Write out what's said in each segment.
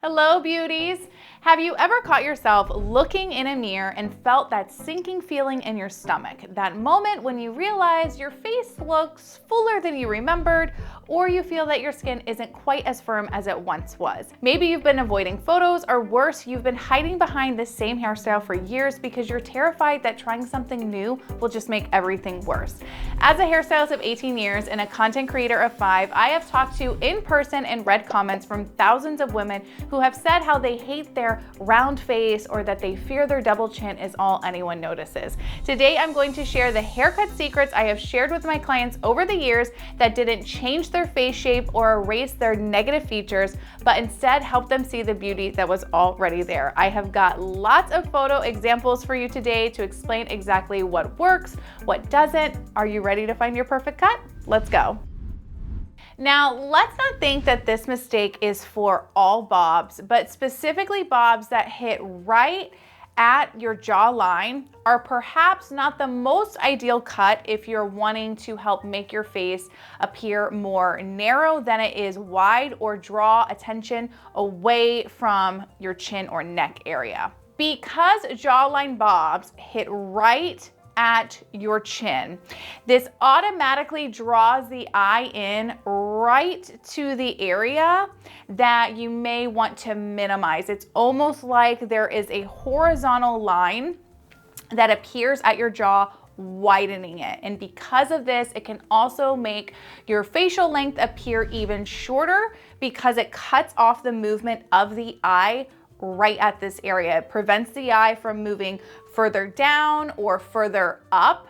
Hello, beauties. Have you ever caught yourself looking in a mirror and felt that sinking feeling in your stomach? That moment when you realize your face looks fuller than you remembered, or you feel that your skin isn't quite as firm as it once was. Maybe you've been avoiding photos, or worse, you've been hiding behind the same hairstyle for years because you're terrified that trying something new will just make everything worse. As a hairstylist of 18 years and a content creator of 5, I have talked to in person and read comments from thousands of women who have said how they hate their round face or that they fear their double chin is all anyone notices. Today, I'm going to share the haircut secrets I have shared with my clients over the years that didn't change their face shape or erase their negative features, but instead help them see the beauty that was already there. I have got lots of photo examples for you today to explain exactly what works, what doesn't. Are you ready to find your perfect cut? Let's go. Now, let's not think that this mistake is for all bobs, but specifically bobs that hit right at your jawline are perhaps not the most ideal cut if you're wanting to help make your face appear more narrow than it is wide or draw attention away from your chin or neck area. Because jawline bobs hit right at your chin, this automatically draws the eye in right to the area that you may want to minimize. It's almost like there is a horizontal line that appears at your jaw, widening it. And because of this, it can also make your facial length appear even shorter because it cuts off the movement of the eye right at this area. It prevents the eye from moving further down or further up,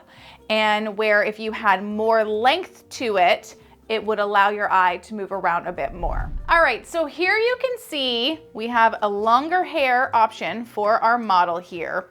and where if you had more length to it, it would allow your eye to move around a bit more. All right, so here you can see we have a longer hair option for our model here.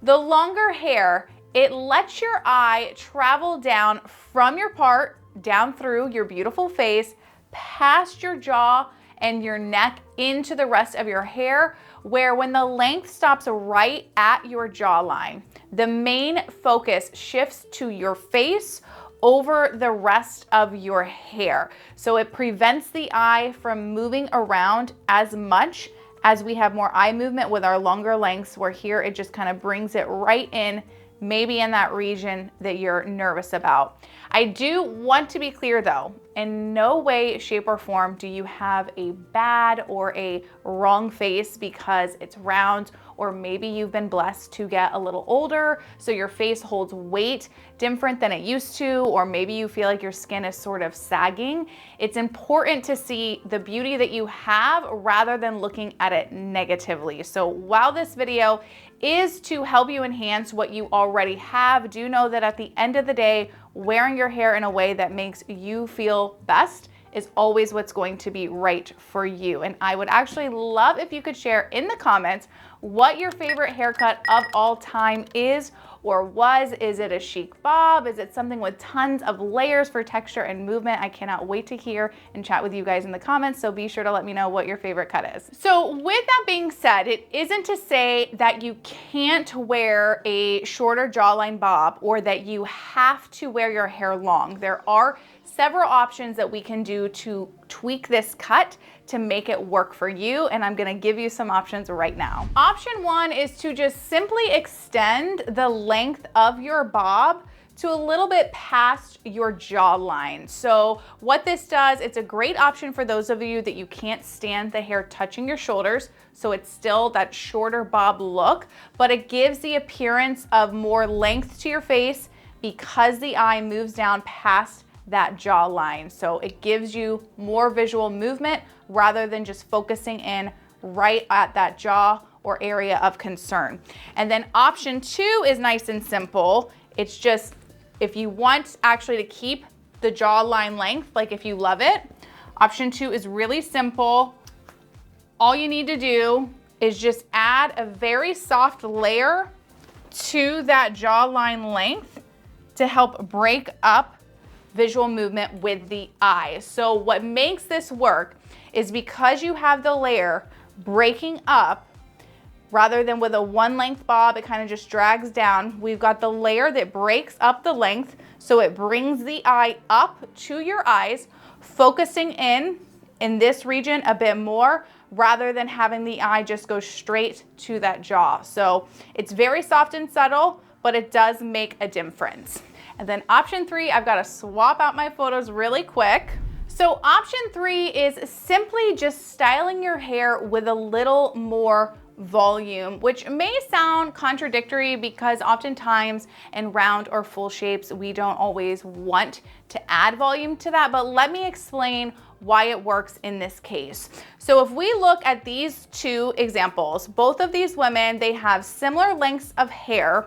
The longer hair, it lets your eye travel down from your part, down through your beautiful face, past your jaw and your neck into the rest of your hair, where when the length stops right at your jawline, the main focus shifts to your face over the rest of your hair. So it prevents the eye from moving around as much as we have more eye movement with our longer lengths, where here it just kind of brings it right in, maybe in that region that you're nervous about. I do want to be clear though, in no way, shape, or form do you have a bad or a wrong face because it's round, or maybe you've been blessed to get a little older, so your face holds weight different than it used to, or maybe you feel like your skin is sort of sagging. It's important to see the beauty that you have rather than looking at it negatively. So while this video is to help you enhance what you already have, do know that at the end of the day, wearing your hair in a way that makes you feel best is always what's going to be right for you. And I would actually love if you could share in the comments what your favorite haircut of all time is or was. Is it a chic bob? Is it something with tons of layers for texture and movement? I cannot wait to hear and chat with you guys in the comments, so be sure to let me know what your favorite cut is. So with that being said, it isn't to say that you can't wear a shorter jawline bob or that you have to wear your hair long. There are several options that we can do to tweak this cut to make it work for you, and I'm gonna give you some options right now. Option one is to just simply extend the length of your bob to a little bit past your jawline. So what this does, it's a great option for those of you that you can't stand the hair touching your shoulders, so it's still that shorter bob look, but it gives the appearance of more length to your face because the eye moves down past that jawline. So it gives you more visual movement rather than just focusing in right at that jaw or area of concern. And then option two is nice and simple. It's just, if you want actually to keep the jawline length, like if you love it, option two is really simple. All you need to do is just add a very soft layer to that jawline length to help break up visual movement with the eye. So what makes this work is because you have the layer breaking up, rather than with a one length bob, it kind of just drags down. We've got the layer that breaks up the length, so it brings the eye up to your eyes, focusing in this region a bit more, rather than having the eye just go straight to that jaw. So it's very soft and subtle, but it does make a difference. And then option 3, I've got to swap out my photos really quick. So option 3 is simply just styling your hair with a little more volume, which may sound contradictory because oftentimes in round or full shapes, we don't always want to add volume to that, but let me explain why it works in this case. So if we look at these two examples, both of these women, they have similar lengths of hair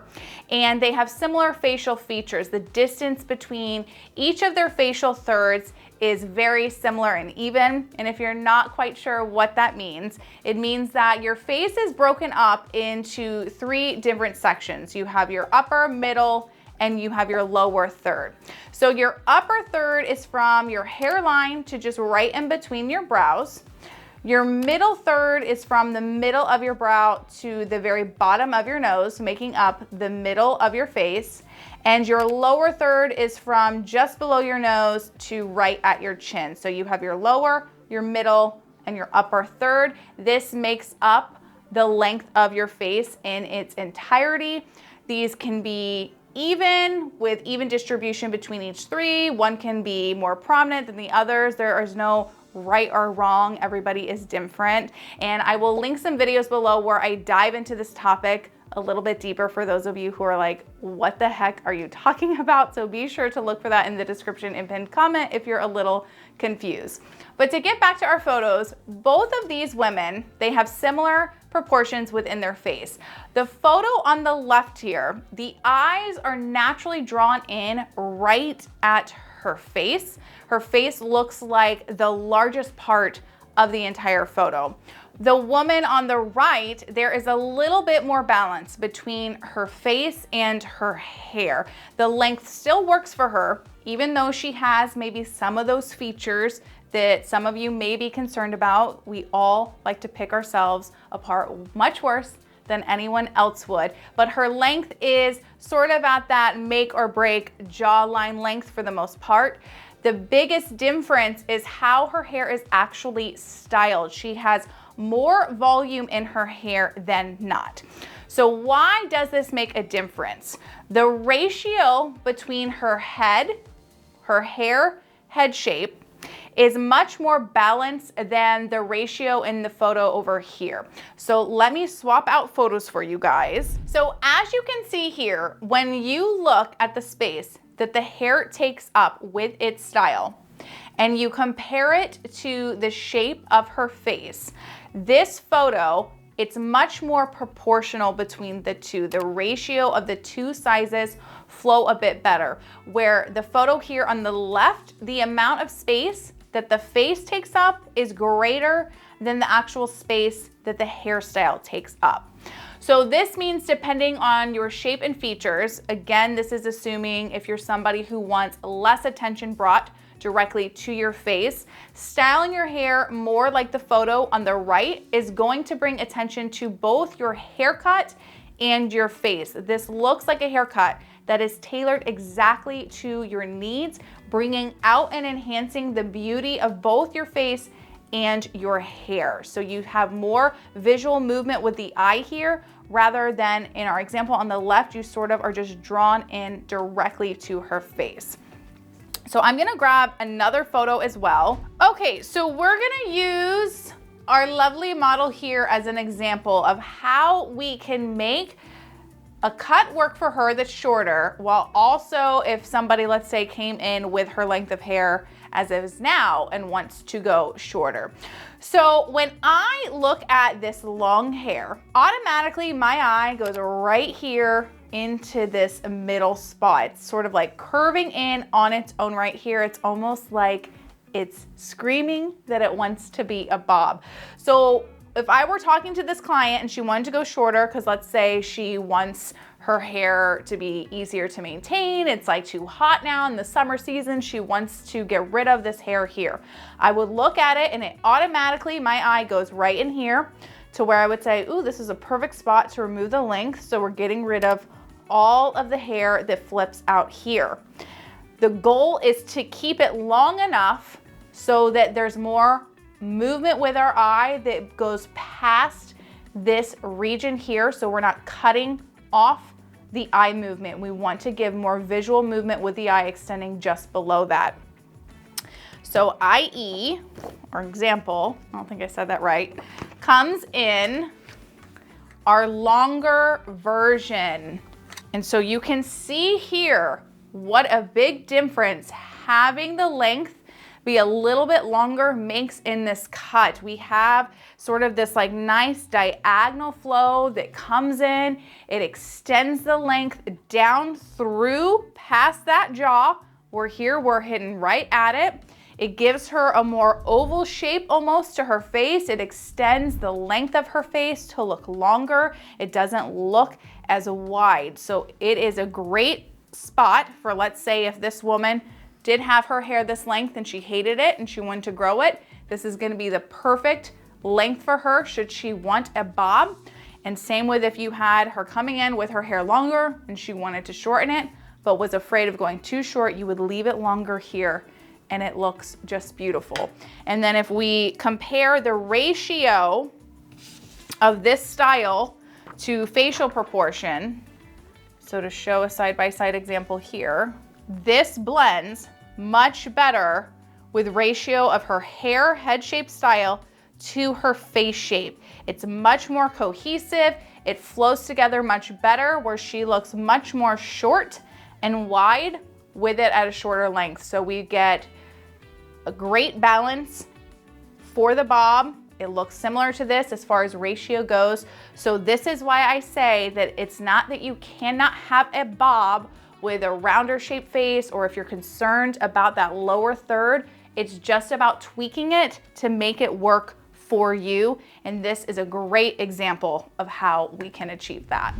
and they have similar facial features. The distance between each of their facial thirds is very similar and even. And if you're not quite sure what that means, it means that your face is broken up into 3 different sections. You have your upper, middle, and you have your lower third. So your upper third is from your hairline to just right in between your brows. Your middle third is from the middle of your brow to the very bottom of your nose, making up the middle of your face. And your lower third is from just below your nose to right at your chin. So you have your lower, your middle, and your upper third. This makes up the length of your face in its entirety. These can be even with even distribution between each 3. One can be more prominent than the others. There is no right or wrong. Everybody is different. And I will link some videos below where I dive into this topic a little bit deeper for those of you who are like, what the heck are you talking about? So be sure to look for that in the description and pinned comment if you're a little confused. But to get back to our photos, both of these women, they have similar proportions within their face. The photo on the left here, the eyes are naturally drawn in right at her face. Her face looks like the largest part of the entire photo. The woman on the right, there is a little bit more balance between her face and her hair. The length still works for her, even though she has maybe some of those features that some of you may be concerned about. We all like to pick ourselves apart much worse than anyone else would. But her length is sort of at that make or break jawline length for the most part. The biggest difference is how her hair is actually styled. She has more volume in her hair than not. So why does this make a difference? The ratio between her head, her hair, head shape is much more balanced than the ratio in the photo over here. So let me swap out photos for you guys. So as you can see here, when you look at the space that the hair takes up with its style, and you compare it to the shape of her face, this photo, it's much more proportional between the two. The ratio of the two sizes flow a bit better. Where the photo here on the left, the amount of space that the face takes up is greater than the actual space that the hairstyle takes up. So this means depending on your shape and features, again, this is assuming if you're somebody who wants less attention brought directly to your face, styling your hair more like the photo on the right is going to bring attention to both your haircut and your face. This looks like a haircut that is tailored exactly to your needs, bringing out and enhancing the beauty of both your face and your hair. So you have more visual movement with the eye here, rather than in our example on the left, you sort of are just drawn in directly to her face. So I'm gonna grab another photo as well. Okay, so we're gonna use our lovely model here as an example of how we can make a cut work for her that's shorter, while also if somebody, let's say, came in with her length of hair as it is now and wants to go shorter. So when I look at this long hair, automatically my eye goes right here into this middle spot. It's sort of like curving in on its own right here. It's almost like it's screaming that it wants to be a bob. So if I were talking to this client and she wanted to go shorter, because let's say she wants her hair to be easier to maintain, it's like too hot now in the summer season, she wants to get rid of this hair here. I would look at it and it automatically, my eye goes right in here to where I would say, ooh, this is a perfect spot to remove the length. So we're getting rid of all of the hair that flips out here. The goal is to keep it long enough so that there's more movement with our eye that goes past this region here, so we're not cutting off the eye movement. We want to give more visual movement with the eye extending just below that. So IE, or example, I don't think I said that right, comes in our longer version. And so you can see here what a big difference having the length be a little bit longer makes in this cut. We have sort of this like nice diagonal flow that comes in. It extends the length down through past that jaw. We're here, we're hitting right at it. It gives her a more oval shape almost to her face. It extends the length of her face to look longer. It doesn't look as wide. So it is a great spot for, let's say, if this woman did have her hair this length and she hated it and she wanted to grow it, this is gonna be the perfect length for her should she want a bob. And same with if you had her coming in with her hair longer and she wanted to shorten it, but was afraid of going too short, you would leave it longer here and it looks just beautiful. And then if we compare the ratio of this style to facial proportion, so to show a side-by-side example here, this blends much better with ratio of her hair head shape style to her face shape. It's much more cohesive. It flows together much better where she looks much more short and wide with it at a shorter length. So we get a great balance for the bob. It looks similar to this as far as ratio goes. So this is why I say that it's not that you cannot have a bob with a rounder shaped face, or if you're concerned about that lower third, it's just about tweaking it to make it work for you. And this is a great example of how we can achieve that.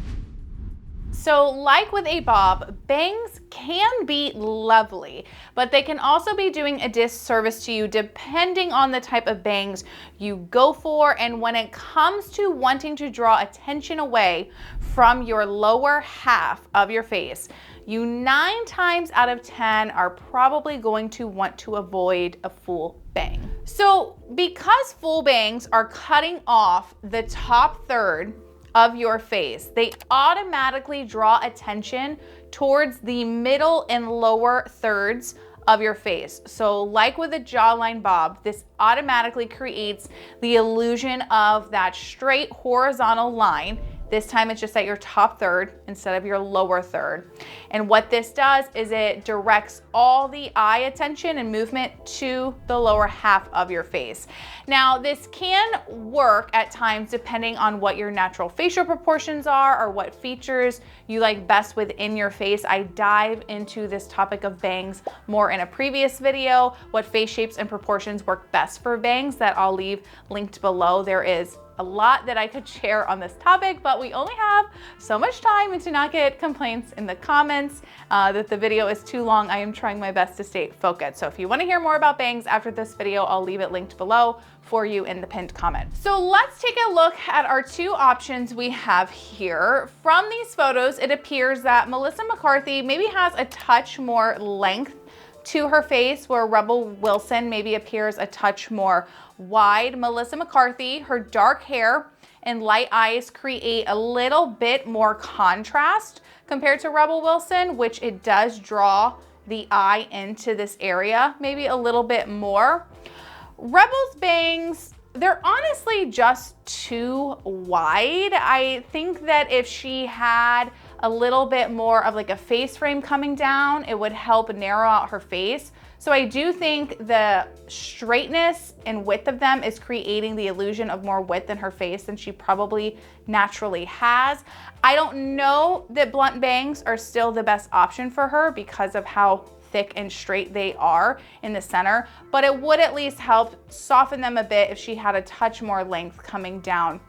So like with a bob, bangs can be lovely, but they can also be doing a disservice to you depending on the type of bangs you go for. And when it comes to wanting to draw attention away from your lower half of your face, you 9 times out of 10 are probably going to want to avoid a full bang. So because full bangs are cutting off the top third of your face, they automatically draw attention towards the middle and lower thirds of your face. So like with a jawline bob, this automatically creates the illusion of that straight horizontal line. This time it's just at your top third instead of your lower third. And what this does is it directs all the eye attention and movement to the lower half of your face. Now, this can work at times depending on what your natural facial proportions are or what features you like best within your face. I dive into this topic of bangs more in a previous video, what face shapes and proportions work best for bangs that I'll leave linked below. There is a lot that I could share on this topic, but we only have so much time, and to not get complaints in the comments that the video is too long, I am trying my best to stay focused. So if you want to hear more about bangs after this video, I'll leave it linked below for you in the pinned comment. So let's take a look at our 2 options we have here. From these photos, it appears that Melissa McCarthy maybe has a touch more length to her face, where Rebel Wilson maybe appears a touch more wide. Melissa McCarthy, her dark hair and light eyes create a little bit more contrast compared to Rebel Wilson, which it does draw the eye into this area maybe a little bit more. Rebel's bangs, they're honestly just too wide. I think that if she had a little bit more of like a face frame coming down, it would help narrow out her face. So I do think the straightness and width of them is creating the illusion of more width in her face than she probably naturally has. I don't know that blunt bangs are still the best option for her because of how thick and straight they are in the center, but it would at least help soften them a bit if she had a touch more length coming down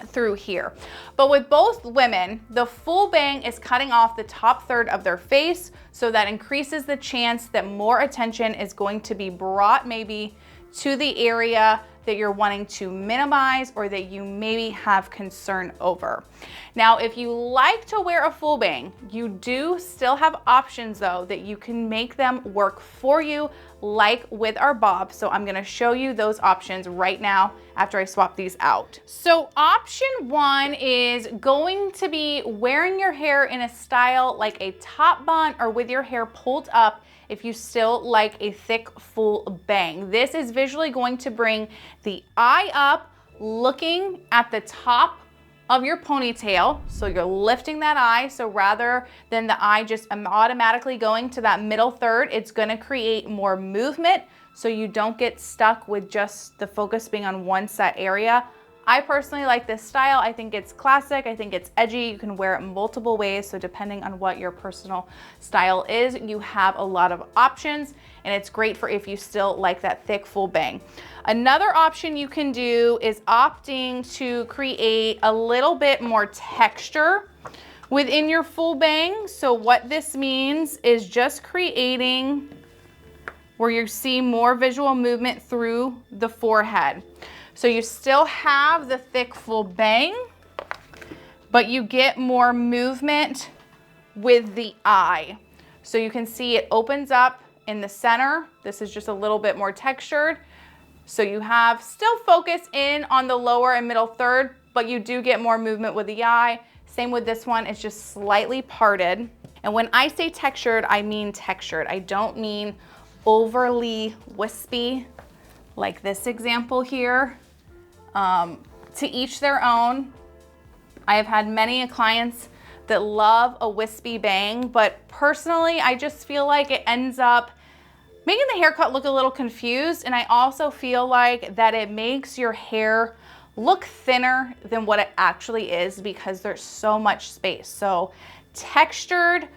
through here. But with both women, the full bang is cutting off the top third of their face, so that increases the chance that more attention is going to be brought maybe to the area that you're wanting to minimize or that you maybe have concern over. Now, if you like to wear a full bang, you do still have options though that you can make them work for you, like with our bob. So I'm gonna show you those options right now after I swap these out. So option one is going to be wearing your hair in a style like a top bun or with your hair pulled up if you still like a thick full bang. This is visually going to bring the eye up, looking at the top of your ponytail. So you're lifting that eye. So rather than the eye just automatically going to that middle third, it's gonna create more movement so you don't get stuck with just the focus being on one set area. I personally like this style. I think it's classic. I think it's edgy. You can wear it multiple ways. So depending on what your personal style is, you have a lot of options, and it's great for if you still like that thick full bang. Another option you can do is opting to create a little bit more texture within your full bang. So what this means is just creating where you see more visual movement through the forehead. So you still have the thick full bang, but you get more movement with the eye. So you can see it opens up in the center. This is just a little bit more textured. So you have still focus in on the lower and middle third, but you do get more movement with the eye. Same with this one, it's just slightly parted. And when I say textured, I mean textured. I don't mean overly wispy, like this example here. To each their own. I have had many clients that love a wispy bang, but personally, I just feel like it ends up making the haircut look a little confused. And I also feel like that it makes your hair look thinner than what it actually is because there's so much space. So textured,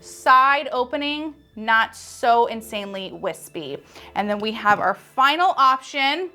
side opening, not so insanely wispy. And then we have our final option.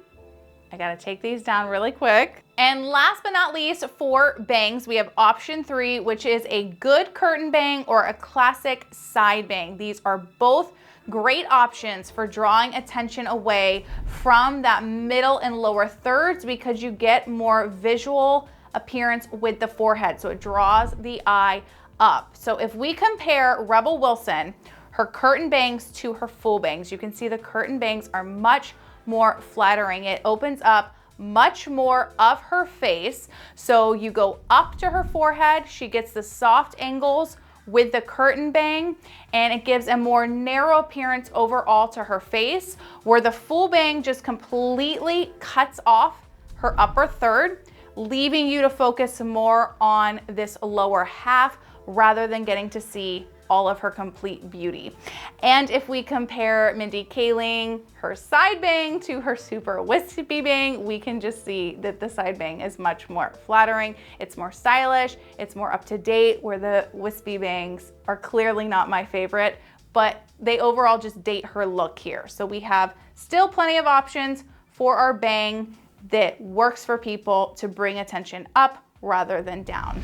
I gotta take these down really quick. And last but not least, for bangs, we have option 3, which is a good curtain bang or a classic side bang. These are both great options for drawing attention away from that middle and lower thirds because you get more visual appearance with the forehead. So it draws the eye up. So if we compare Rebel Wilson, her curtain bangs to her full bangs, you can see the curtain bangs are much more flattering. It opens up much more of her face. So you go up to her forehead, she gets the soft angles with the curtain bang, and it gives a more narrow appearance overall to her face, where the full bang just completely cuts off her upper third, leaving you to focus more on this lower half rather than getting to see all of her complete beauty. And if we compare Mindy Kaling, her side bang to her super wispy bang, we can just see that the side bang is much more flattering. It's more stylish, it's more up to date, where the wispy bangs are clearly not my favorite, but they overall just date her look here. So we have still plenty of options for our bang that works for people to bring attention up rather than down.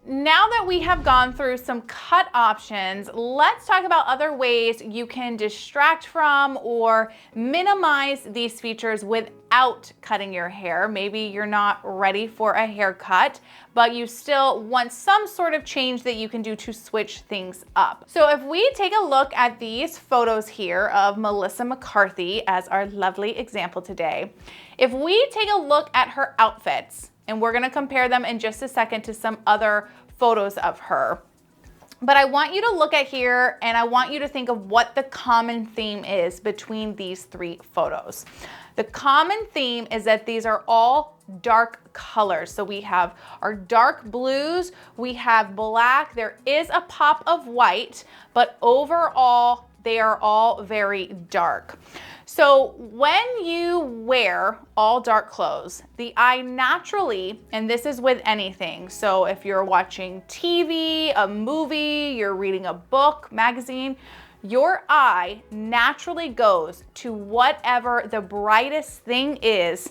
Now that we have gone through some cut options, let's talk about other ways you can distract from or minimize these features without cutting your hair. Maybe you're not ready for a haircut, but you still want some sort of change that you can do to switch things up. So if we take a look at these photos here of Melissa McCarthy as our lovely example today, if we take a look at her outfits, and we're gonna compare them in just a second to some other photos of her. But I want you to look at here and I want you to think of what the common theme is between these 3 photos. The common theme is that these are all dark colors. So we have our dark blues, we have black, there is a pop of white, but overall they are all very dark. So when you wear all dark clothes, the eye naturally, and this is with anything, so if you're watching TV, a movie, you're reading a book, magazine, your eye naturally goes to whatever the brightest thing is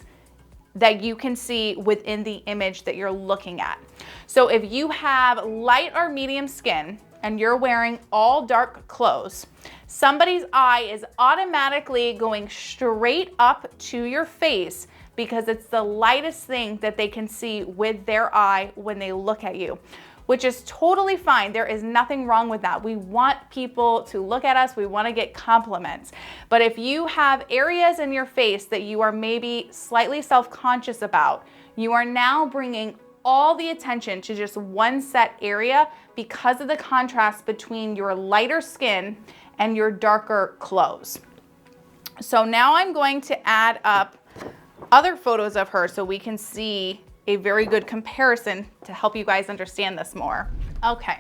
that you can see within the image that you're looking at. So if you have light or medium skin and you're wearing all dark clothes, Somebody's eye is automatically going straight up to your face because it's the lightest thing that they can see with their eye when they look at you, which is totally fine. There is nothing wrong with that. We want people to look at us. We want to get compliments. But if you have areas in your face that you are maybe slightly self-conscious about, you are now bringing all the attention to just one set area because of the contrast between your lighter skin and your darker clothes. So now I'm going to add up other photos of her so we can see a very good comparison to help you guys understand this more. Okay,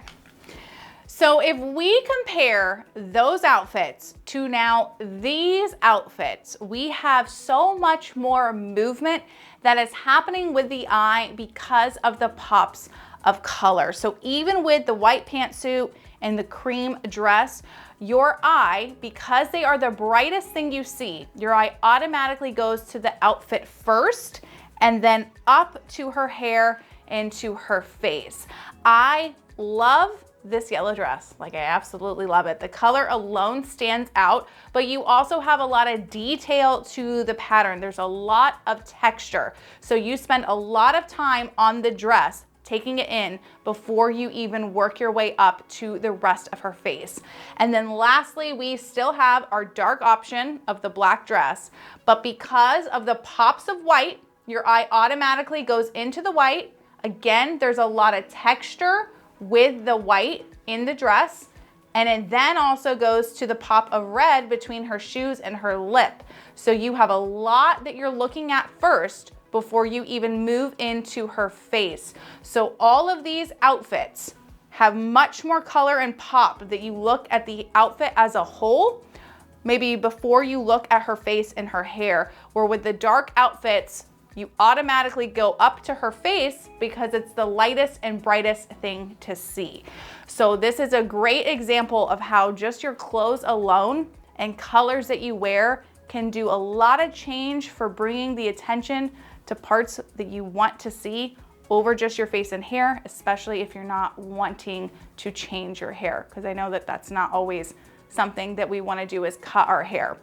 so if we compare those outfits to now these outfits, we have so much more movement that is happening with the eye because of the pops of color. So even with the white pantsuit and the cream dress, your eye, because they are the brightest thing you see, your eye automatically goes to the outfit first and then up to her hair and to her face. I love this yellow dress. Like, I absolutely love it. The color alone stands out, but you also have a lot of detail to the pattern. There's a lot of texture. So you spend a lot of time on the dress taking it in before you even work your way up to the rest of her face. And then lastly, we still have our dark option of the black dress, but because of the pops of white, your eye automatically goes into the white. Again, there's a lot of texture with the white in the dress, and it then also goes to the pop of red between her shoes and her lip. So you have a lot that you're looking at first before you even move into her face. So all of these outfits have much more color and pop that you look at the outfit as a whole, maybe before you look at her face and her hair, where with the dark outfits, you automatically go up to her face because it's the lightest and brightest thing to see. So this is a great example of how just your clothes alone and colors that you wear can do a lot of change for bringing the attention to parts that you want to see over just your face and hair, especially if you're not wanting to change your hair, because I know that that's not always something that we want to do, is cut our hair.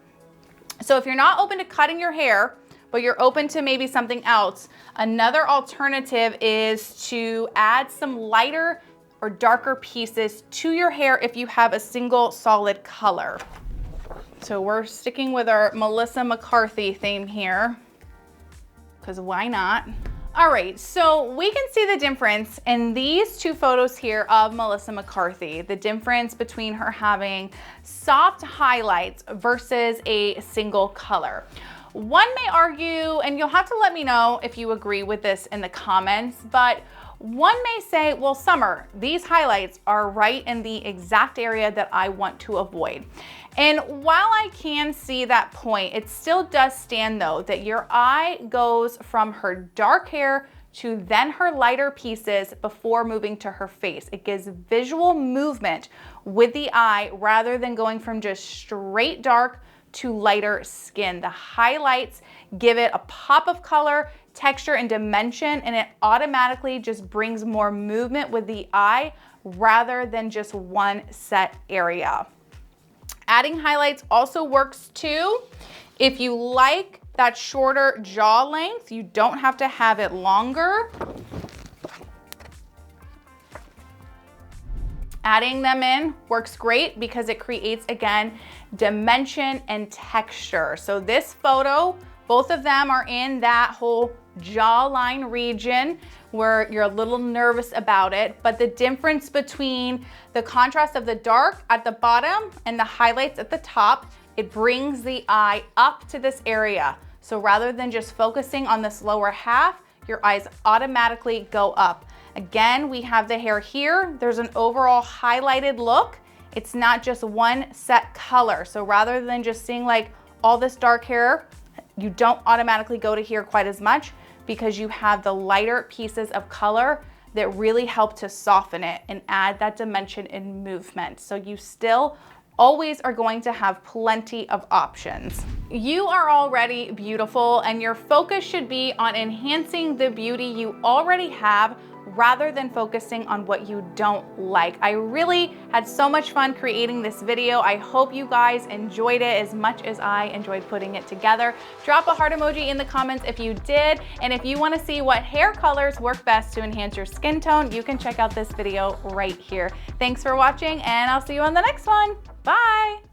So if you're not open to cutting your hair, but you're open to maybe something else, another alternative is to add some lighter or darker pieces to your hair if you have a single solid color. So we're sticking with our Melissa McCarthy theme here, because why not? All right, so we can see the difference in these two photos here of Melissa McCarthy, the difference between her having soft highlights versus a single color. One may argue, and you'll have to let me know if you agree with this in the comments, but one may say, well, Summer, these highlights are right in the exact area that I want to avoid. And while I can see that point, it still does stand though that your eye goes from her dark hair to then her lighter pieces before moving to her face. It gives visual movement with the eye rather than going from just straight dark to lighter skin. The highlights give it a pop of color, texture, and dimension, and it automatically just brings more movement with the eye rather than just one set area. Adding highlights also works too. If you like that shorter jaw length, you don't have to have it longer. Adding them in works great because it creates, again, dimension and texture. So this photo, both of them are in that whole jawline region where you're a little nervous about it, but the difference between the contrast of the dark at the bottom and the highlights at the top, it brings the eye up to this area. So rather than just focusing on this lower half, your eyes automatically go up. Again, we have the hair here. There's an overall highlighted look. It's not just one set color. So rather than just seeing like all this dark hair, you don't automatically go to here quite as much because you have the lighter pieces of color that really help to soften it and add that dimension and movement. So you still always are going to have plenty of options. You are already beautiful and your focus should be on enhancing the beauty you already have rather than focusing on what you don't like. I really had so much fun creating this video. I hope you guys enjoyed it as much as I enjoyed putting it together. Drop a heart emoji in the comments if you did, and if you want to see what hair colors work best to enhance your skin tone, you can check out this video right here. Thanks for watching, and I'll see you on the next one. Bye!